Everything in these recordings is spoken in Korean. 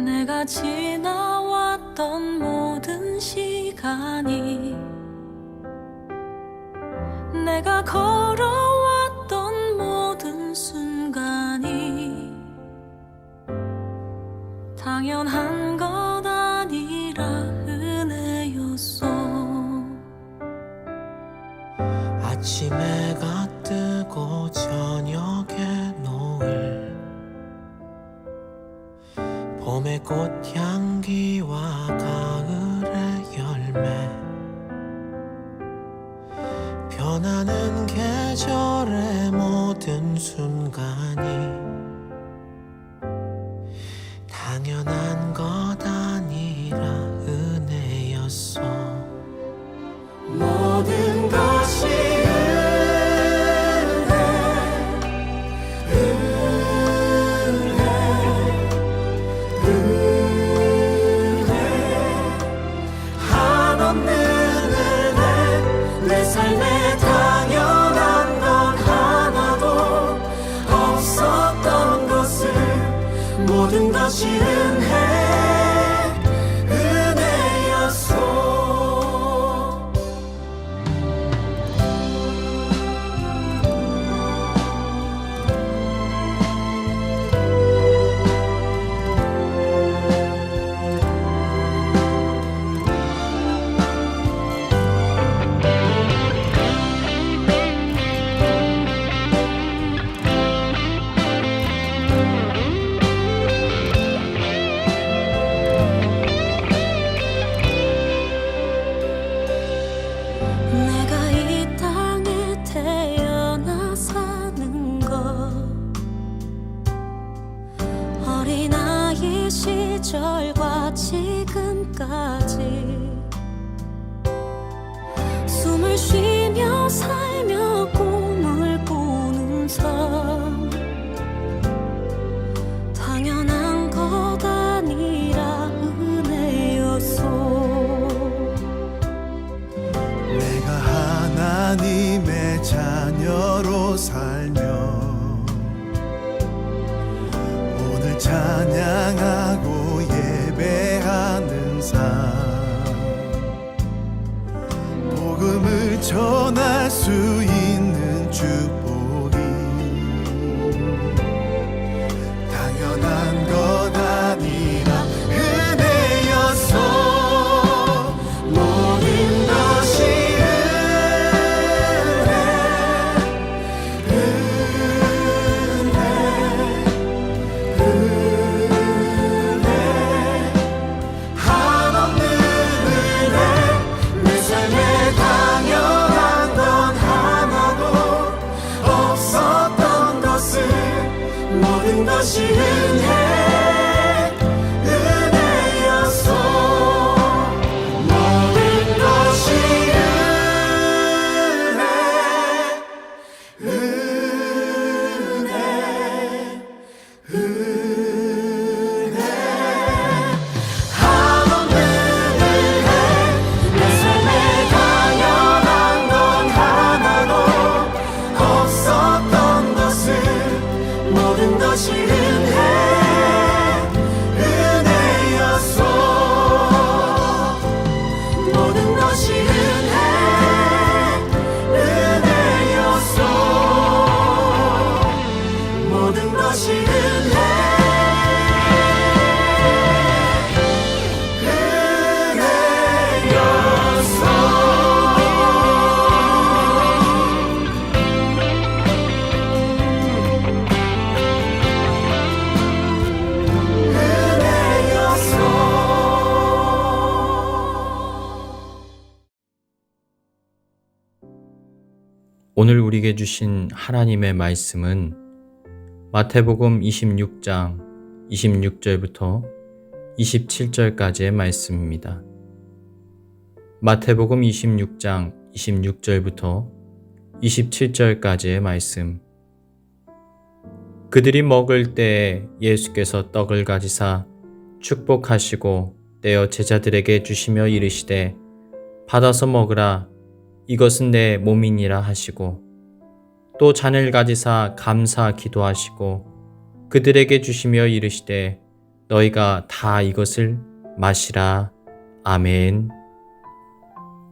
내가 지나왔던 모든 시간이, 내가 걸어왔던 모든 순간이 당연한 것 아니라 은혜였어. 아침 해가 뜨고 저녁에 노을, 봄의 꽃향기와 가을의 열매, 변하는 계절의 모든 순간이 당연한 것 아니라 은혜였어. 모든 것이 한없는 은혜, 내 삶에 당연한 건 하나도 없었던 것을, 모든 것이 은혜였어. 내가 이 땅에 태어나 사는 것, 어린아이 시절과 지금까지 숨을 쉬며 살며 꿈을 꾸는 삶, 당연한 것 아니라 은혜였어. 내가 하나님의 자녀로 살며 오늘 찬양하고 예배하는 삶, 복음을 전할 수 있는 축복이 당연한 것 아니라 은혜였어. 모든 것이 한없는 은혜, 내 삶에 당연한 건 하나도 없었던 것을, 모든 것이 은혜였어. 모든 것이 은혜. 한없는 은혜, 내 삶에 당연한 건 하나도 없었던 것을, 모든 것이 은혜였어. 모든 것이 은혜였어. 모든 것이 오늘 우리에게 주신 하나님의 말씀은 마태복음 26장 26절부터 27절까지의 말씀입니다. 마태복음 26장 26절부터 27절까지의 말씀. 그들이 먹을 때에 예수께서 떡을 가지사 축복하시고 떼어 제자들에게 주시며 이르시되 받아서 먹으라, 이것은 내 몸이니라 하시고, 또 잔을 가지사 감사 기도하시고 그들에게 주시며 이르시되 너희가 다 이것을 마시라. 아멘.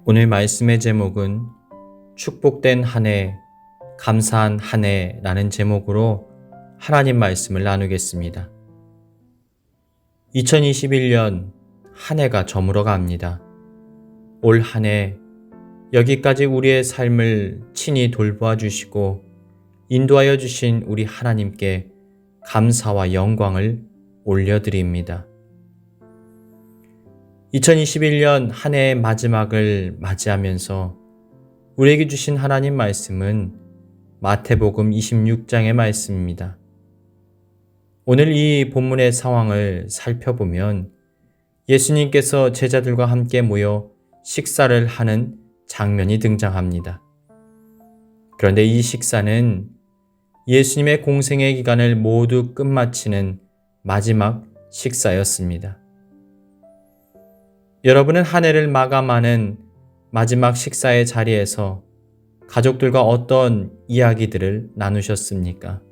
오늘 말씀의 제목은 축복된 한 해, 감사한 한 해라는 제목으로 하나님 말씀을 나누겠습니다. 2021년 한 해가 저물어 갑니다. 올 한 해 여기까지 우리의 삶을 친히 돌보아 주시고 인도하여 주신 우리 하나님께 감사와 영광을 올려드립니다. 2021년 한 해의 마지막을 맞이하면서 우리에게 주신 하나님 말씀은 마태복음 26장의 말씀입니다. 오늘 이 본문의 상황을 살펴보면 예수님께서 제자들과 함께 모여 식사를 하는 장면이 등장합니다. 그런데 이 식사는 예수님의 공생의 기간을 모두 끝마치는 마지막 식사였습니다. 여러분은 한 해를 마감하는 마지막 식사의 자리에서 가족들과 어떤 이야기들을 나누셨습니까?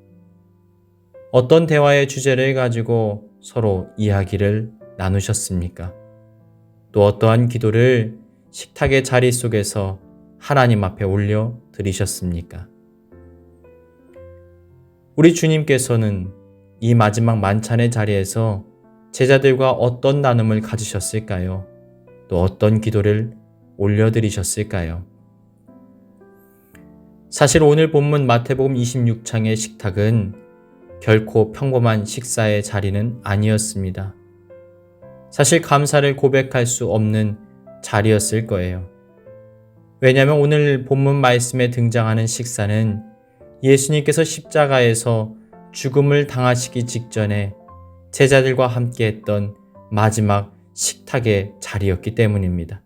어떤 대화의 주제를 가지고 서로 이야기를 나누셨습니까? 또 어떠한 기도를 식탁의 자리 속에서 하나님 앞에 올려 드리셨습니까? 우리 주님께서는 이 마지막 만찬의 자리에서 제자들과 어떤 나눔을 가지셨을까요? 또 어떤 기도를 올려드리셨을까요? 사실 오늘 본문 마태복음 26장의 식탁은 결코 평범한 식사의 자리는 아니었습니다. 사실 감사를 고백할 수 없는 자리였을 거예요. 왜냐하면 오늘 본문 말씀에 등장하는 식사는 예수님께서 십자가에서 죽음을 당하시기 직전에 제자들과 함께 했던 마지막 식탁의 자리였기 때문입니다.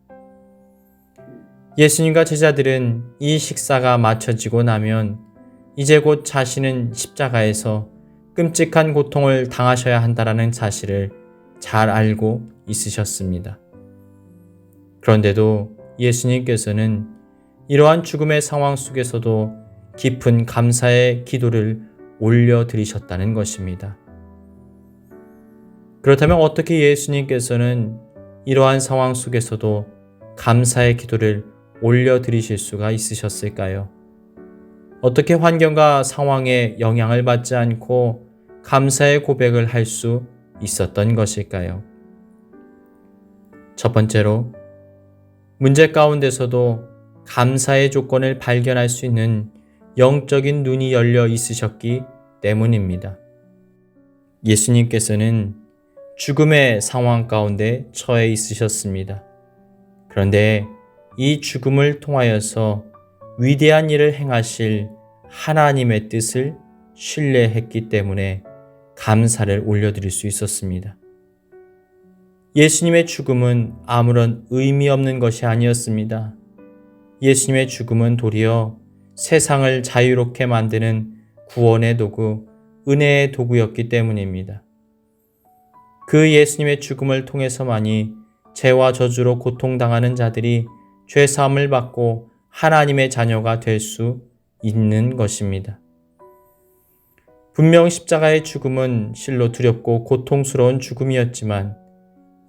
예수님과 제자들은 이 식사가 마쳐지고 나면 이제 곧 자신은 십자가에서 끔찍한 고통을 당하셔야 한다는 사실을 잘 알고 있으셨습니다. 그런데도 예수님께서는 이러한 죽음의 상황 속에서도 깊은 감사의 기도를 올려드리셨다는 것입니다. 그렇다면 어떻게 예수님께서는 이러한 상황 속에서도 감사의 기도를 올려드리실 수가 있으셨을까요? 어떻게 환경과 상황에 영향을 받지 않고 감사의 고백을 할 수 있었던 것일까요? 첫 번째로, 문제 가운데서도 감사의 조건을 발견할 수 있는 영적인 눈이 열려 있으셨기 때문입니다. 예수님께서는 죽음의 상황 가운데 처해 있으셨습니다. 그런데 이 죽음을 통하여서 위대한 일을 행하실 하나님의 뜻을 신뢰했기 때문에 감사를 올려드릴 수 있었습니다. 예수님의 죽음은 아무런 의미 없는 것이 아니었습니다. 예수님의 죽음은 도리어 세상을 자유롭게 만드는 구원의 도구, 은혜의 도구였기 때문입니다. 그 예수님의 죽음을 통해서만이 죄와 저주로 고통당하는 자들이 죄사함을 받고 하나님의 자녀가 될 수 있는 것입니다. 분명 십자가의 죽음은 실로 두렵고 고통스러운 죽음이었지만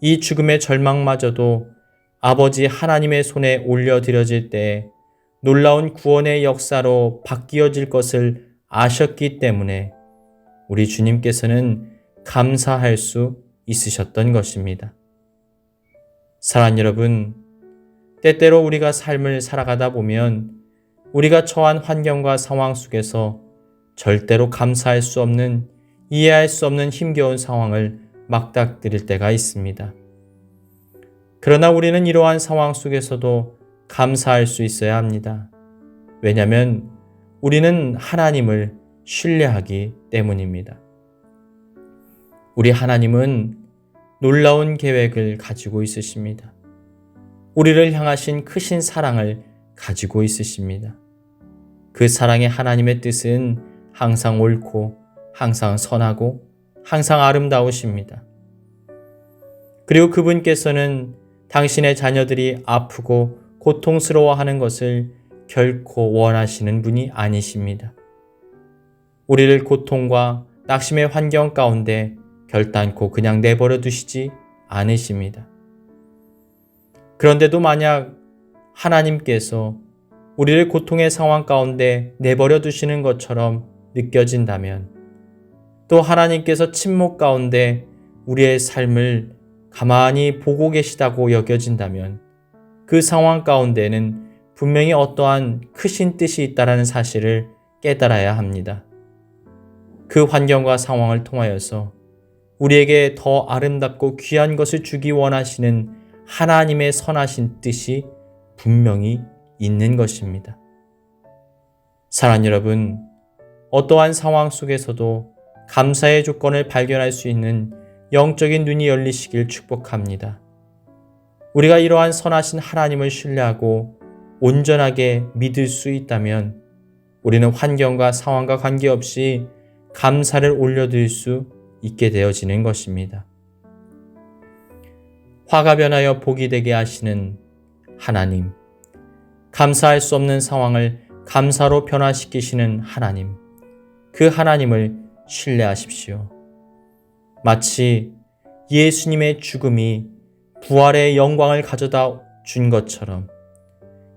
이 죽음의 절망마저도 아버지 하나님의 손에 올려드려질 때 놀라운 구원의 역사로 바뀌어질 것을 아셨기 때문에 우리 주님께서는 감사할 수 있으셨던 것입니다. 사랑하는 여러분, 때때로 우리가 삶을 살아가다 보면 우리가 처한 환경과 상황 속에서 절대로 감사할 수 없는, 이해할 수 없는 힘겨운 상황을 맞닥뜨릴 때가 있습니다. 그러나 우리는 이러한 상황 속에서도 감사할 수 있어야 합니다. 왜냐하면 우리는 하나님을 신뢰하기 때문입니다. 우리 하나님은 놀라운 계획을 가지고 있으십니다. 우리를 향하신 크신 사랑을 가지고 있으십니다. 그 사랑의 하나님의 뜻은 항상 옳고 항상 선하고 항상 아름다우십니다. 그리고 그분께서는 당신의 자녀들이 아프고 고통스러워하는 것을 결코 원하시는 분이 아니십니다. 우리를 고통과 낙심의 환경 가운데 결단코 그냥 내버려 두시지 않으십니다. 그런데도 만약 하나님께서 우리를 고통의 상황 가운데 내버려 두시는 것처럼 느껴진다면, 또 하나님께서 침묵 가운데 우리의 삶을 가만히 보고 계시다고 여겨진다면, 그 상황 가운데는 분명히 어떠한 크신 뜻이 있다라는 사실을 깨달아야 합니다. 그 환경과 상황을 통하여서 우리에게 더 아름답고 귀한 것을 주기 원하시는 하나님의 선하신 뜻이 분명히 있는 것입니다. 사랑하는 여러분, 어떠한 상황 속에서도 감사의 조건을 발견할 수 있는 영적인 눈이 열리시길 축복합니다. 우리가 이러한 선하신 하나님을 신뢰하고 온전하게 믿을 수 있다면 우리는 환경과 상황과 관계없이 감사를 올려드릴 수 있게 되어지는 것입니다. 화가 변하여 복이 되게 하시는 하나님, 감사할 수 없는 상황을 감사로 변화시키시는 하나님, 그 하나님을 신뢰하십시오. 마치 예수님의 죽음이 부활의 영광을 가져다 준 것처럼,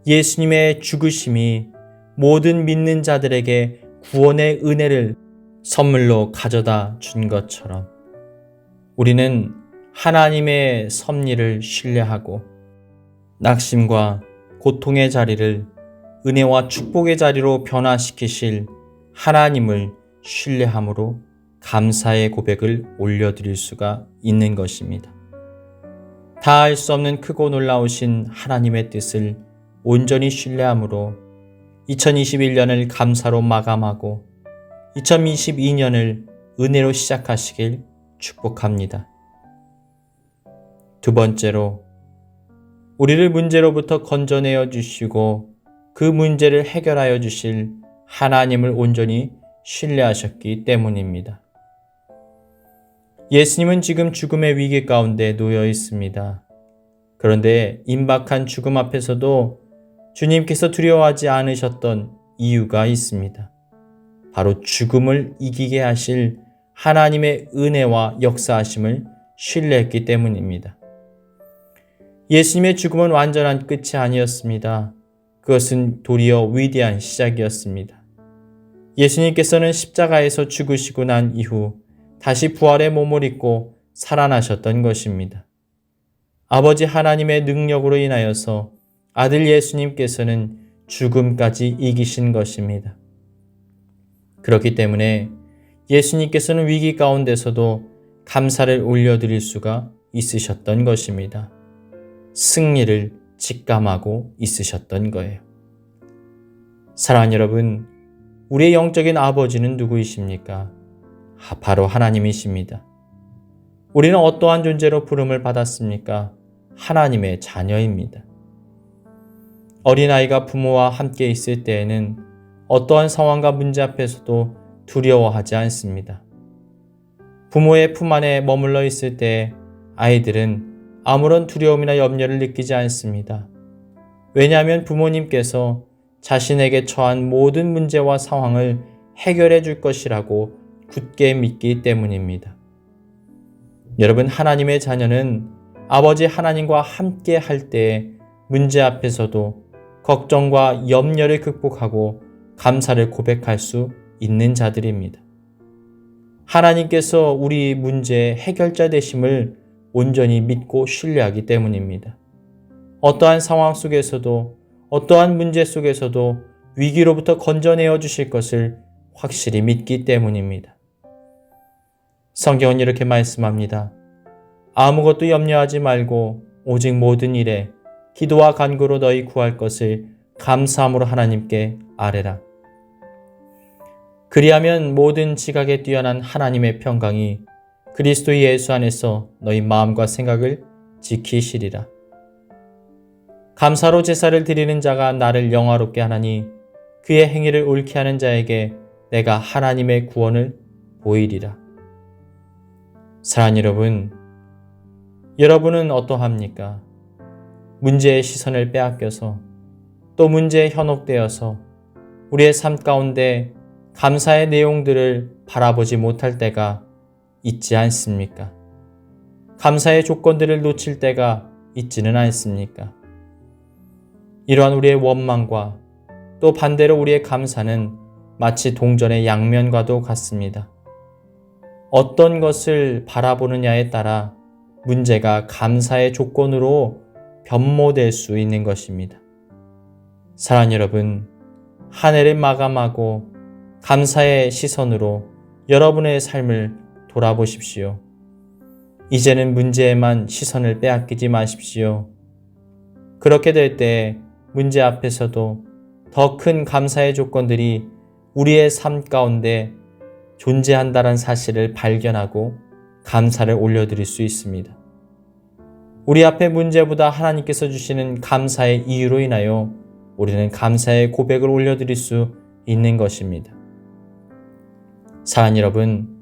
예수님의 죽으심이 모든 믿는 자들에게 구원의 은혜를 선물로 가져다 준 것처럼, 우리는 하나님의 섭리를 신뢰하고 낙심과 고통의 자리를 은혜와 축복의 자리로 변화시키실 하나님을 신뢰함으로 감사의 고백을 올려드릴 수가 있는 것입니다. 다할 수 없는 크고 놀라우신 하나님의 뜻을 온전히 신뢰함으로 2021년을 감사로 마감하고 2022년을 은혜로 시작하시길 축복합니다. 두 번째로, 우리를 문제로부터 건져내어 주시고 그 문제를 해결하여 주실 하나님을 온전히 신뢰하셨기 때문입니다. 예수님은 지금 죽음의 위기 가운데 놓여 있습니다. 그런데 임박한 죽음 앞에서도 주님께서 두려워하지 않으셨던 이유가 있습니다. 바로 죽음을 이기게 하실 하나님의 은혜와 역사하심을 신뢰했기 때문입니다. 예수님의 죽음은 완전한 끝이 아니었습니다. 그것은 도리어 위대한 시작이었습니다. 예수님께서는 십자가에서 죽으시고 난 이후 다시 부활의 몸을 입고 살아나셨던 것입니다. 아버지 하나님의 능력으로 인하여서 아들 예수님께서는 죽음까지 이기신 것입니다. 그렇기 때문에 예수님께서는 위기 가운데서도 감사를 올려드릴 수가 있으셨던 것입니다. 승리를 직감하고 있으셨던 거예요. 사랑하는 여러분, 우리의 영적인 아버지는 누구이십니까? 바로 하나님이십니다. 우리는 어떠한 존재로 부름을 받았습니까? 하나님의 자녀입니다. 어린아이가 부모와 함께 있을 때에는 어떠한 상황과 문제 앞에서도 두려워하지 않습니다. 부모의 품 안에 머물러 있을 때 아이들은 아무런 두려움이나 염려를 느끼지 않습니다. 왜냐하면 부모님께서 자신에게 처한 모든 문제와 상황을 해결해 줄 것이라고 굳게 믿기 때문입니다. 여러분, 하나님의 자녀는 아버지 하나님과 함께 할 때에 문제 앞에서도 걱정과 염려를 극복하고 감사를 고백할 수 있는 자들입니다. 하나님께서 우리 문제의 해결자 되심을 온전히 믿고 신뢰하기 때문입니다. 어떠한 상황 속에서도, 어떠한 문제 속에서도 위기로부터 건져내어 주실 것을 확실히 믿기 때문입니다. 성경은 이렇게 말씀합니다. 아무것도 염려하지 말고 오직 모든 일에 기도와 간구로 너희 구할 것을 감사함으로 하나님께 아뢰라. 그리하면 모든 지각에 뛰어난 하나님의 평강이 그리스도 예수 안에서 너희 마음과 생각을 지키시리라. 감사로 제사를 드리는 자가 나를 영화롭게 하나니 그의 행위를 옳게 하는 자에게 내가 하나님의 구원을 보이리라. 사랑하는 여러분, 여러분은 어떠합니까? 문제의 시선을 빼앗겨서 또 문제에 현혹되어서 우리의 삶 가운데 감사의 내용들을 바라보지 못할 때가 있지 않습니까? 감사의 조건들을 놓칠 때가 있지는 않습니까? 이러한 우리의 원망과 또 반대로 우리의 감사는 마치 동전의 양면과도 같습니다. 어떤 것을 바라보느냐에 따라 문제가 감사의 조건으로 변모될 수 있는 것입니다. 사랑하는 여러분, 한 해를 마감하고 감사의 시선으로 여러분의 삶을 돌아보십시오. 이제는 문제에만 시선을 빼앗기지 마십시오. 그렇게 될 때 문제 앞에서도 더 큰 감사의 조건들이 우리의 삶 가운데 존재한다는 사실을 발견하고 감사를 올려드릴 수 있습니다. 우리 앞의 문제보다 하나님께서 주시는 감사의 이유로 인하여 우리는 감사의 고백을 올려드릴 수 있는 것입니다. 사랑하는 여러분,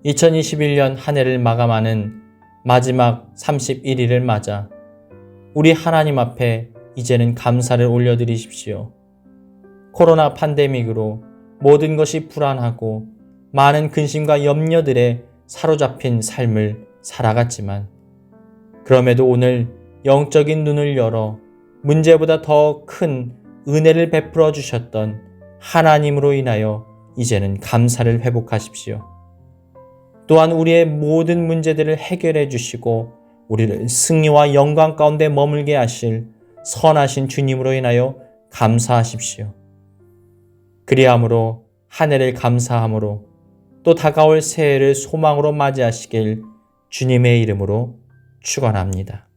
2021년 한 해를 마감하는 마지막 31일을 맞아 우리 하나님 앞에 이제는 감사를 올려드리십시오. 코로나 팬데믹으로 모든 것이 불안하고 많은 근심과 염려들에 사로잡힌 삶을 살아갔지만 그럼에도 오늘 영적인 눈을 열어 문제보다 더 큰 은혜를 베풀어 주셨던 하나님으로 인하여 이제는 감사를 회복하십시오. 또한 우리의 모든 문제들을 해결해 주시고 우리를 승리와 영광 가운데 머물게 하실 선하신 주님으로 인하여 감사하십시오. 그리함으로 한 해를 감사함으로 또 다가올 새해를 소망으로 맞이하시길 주님의 이름으로 축원합니다.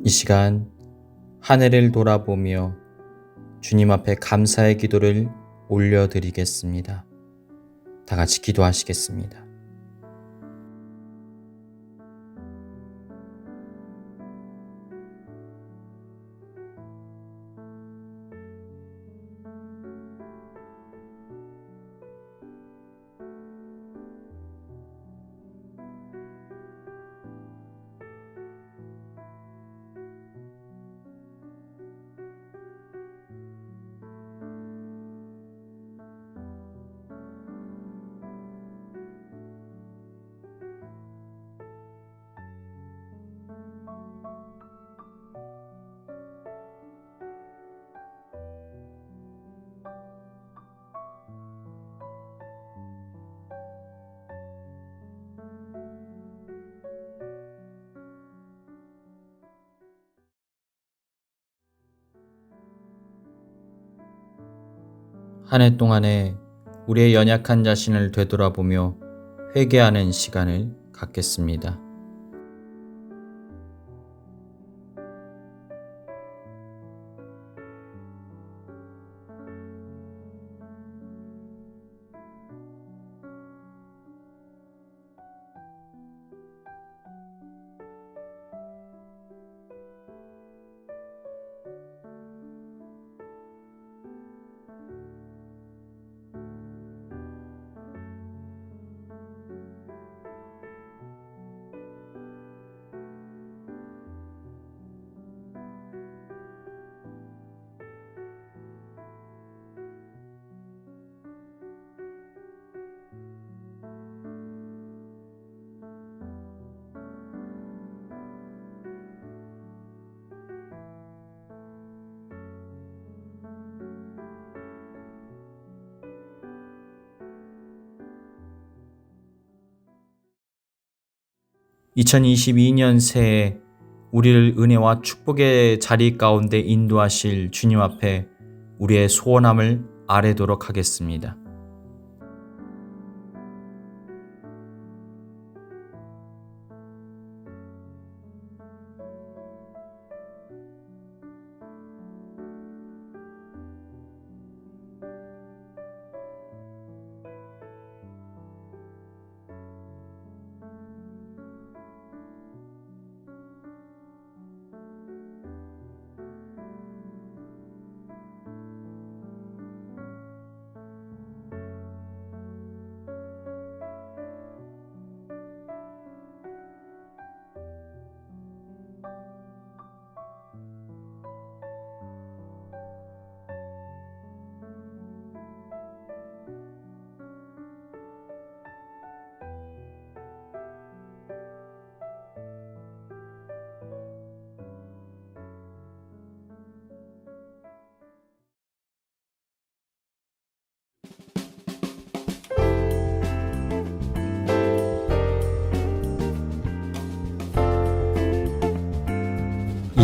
이 시간 한 해를 돌아보며 주님 앞에 감사의 기도를 올려드리겠습니다. 다 같이 기도하시겠습니다. 한 해 동안에 우리의 연약한 자신을 되돌아보며 회개하는 시간을 갖겠습니다. (2022년) 새해 우리를 은혜와 축복의 자리 가운데 인도하실 주님 앞에 우리의 소원함을 아뢰도록 하겠습니다.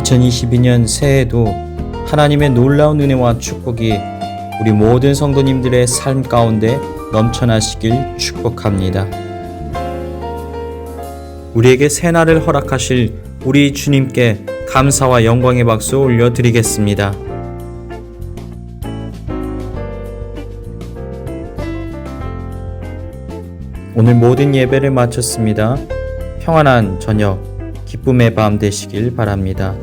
2022년 새해에도 하나님의 놀라운 은혜와 축복이 우리 모든 성도님들의 삶 가운데 넘쳐나시길 축복합니다. 우리에게 새날을 허락하실 우리 주님께 감사와 영광의 박수 올려드리겠습니다. 오늘 모든 예배를 마쳤습니다. 평안한 저녁, 기쁨의 밤 되시길 바랍니다.